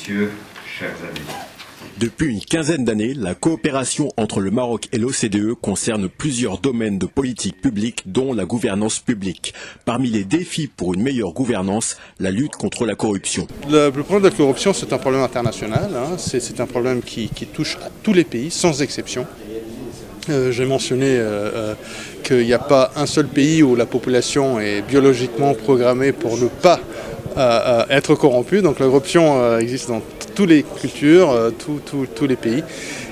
messieurs, chers amis. Depuis une quinzaine d'années, la coopération entre le Maroc et l'OCDE concerne plusieurs domaines de politique publique, dont la gouvernance publique. Parmi les défis pour une meilleure gouvernance, la lutte contre la corruption. Le problème de la corruption, c'est un problème international. C'est un problème qui touche à tous les pays, sans exception. J'ai mentionné qu'il n'y a pas un seul pays où la population est biologiquement programmée pour ne pas être corrompue. Donc la corruption existe dans toutes les cultures, tous les pays.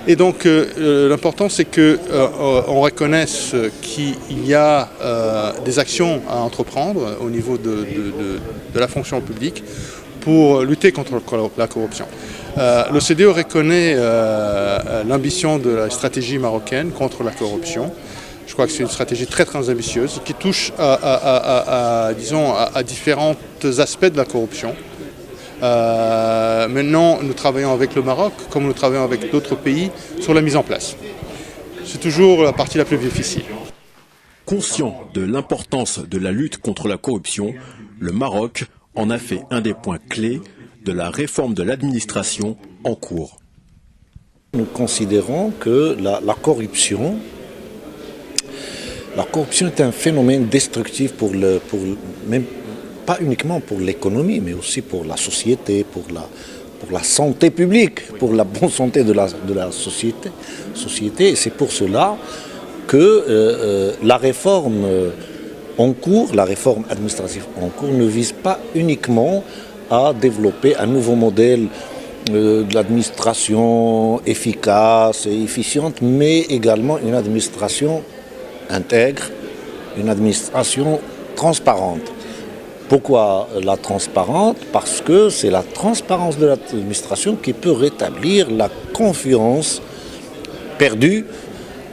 Et donc l'important, c'est qu'on reconnaisse qu'il y a des actions à entreprendre au niveau de la fonction publique pour lutter contre la corruption. L'OCDE reconnaît l'ambition de la stratégie marocaine contre la corruption. Je crois que c'est une stratégie très ambitieuse qui touche à différents aspects de la corruption. Maintenant, nous travaillons avec le Maroc, comme nous travaillons avec d'autres pays, sur la mise en place. C'est toujours la partie la plus difficile. Conscient de l'importance de la lutte contre la corruption, le Maroc en a fait un des points clés de la réforme de l'administration en cours. Nous considérons que la corruption est un phénomène destructif même pas uniquement pour l'économie, mais aussi pour la société, pour la santé publique, pour la bonne santé de la société. Et c'est pour cela que la réforme en cours, la réforme administrative en cours, ne vise pas uniquement à développer un nouveau modèle de l'administration efficace et efficiente, mais également une administration intègre, une administration transparente. Pourquoi la transparente? Parce que c'est la transparence de l'administration qui peut rétablir la confiance perdue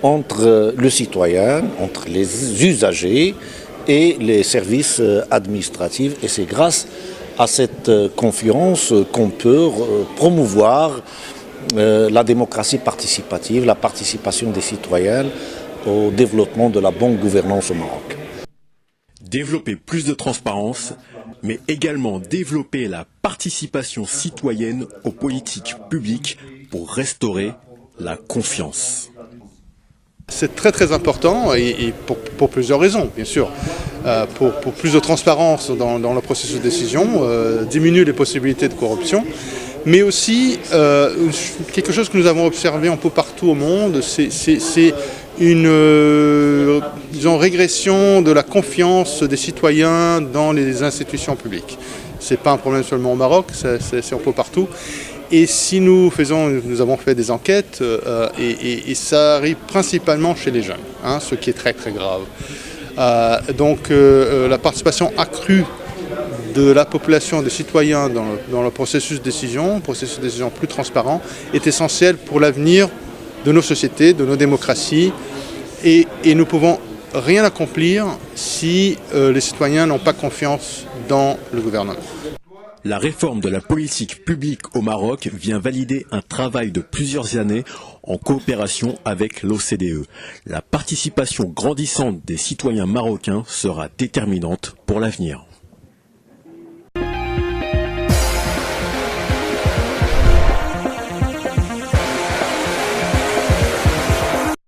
entre le citoyen, entre les usagers et les services administratifs. Et c'est grâce à cette confiance qu'on peut promouvoir la démocratie participative, la participation des citoyens au développement de la bonne gouvernance au Maroc. Développer plus de transparence, mais également développer la participation citoyenne aux politiques publiques pour restaurer la confiance. C'est très important et pour plusieurs raisons, bien sûr. Pour plus de transparence dans le processus de décision, diminuer les possibilités de corruption, mais aussi quelque chose que nous avons observé un peu partout au monde, c'est une régression de la confiance des citoyens dans les institutions publiques. Ce n'est pas un problème seulement au Maroc, c'est un peu partout. Et si nous avons fait des enquêtes et ça arrive principalement chez les jeunes, ce qui est très grave. Donc la participation accrue de la population, des citoyens dans le processus de décision plus transparent, est essentielle pour l'avenir de nos sociétés, de nos démocraties. Et nous ne pouvons rien accomplir si les citoyens n'ont pas confiance dans le gouvernement. La réforme de la politique publique au Maroc vient valider un travail de plusieurs années en coopération avec l'OCDE. La participation grandissante des citoyens marocains sera déterminante pour l'avenir.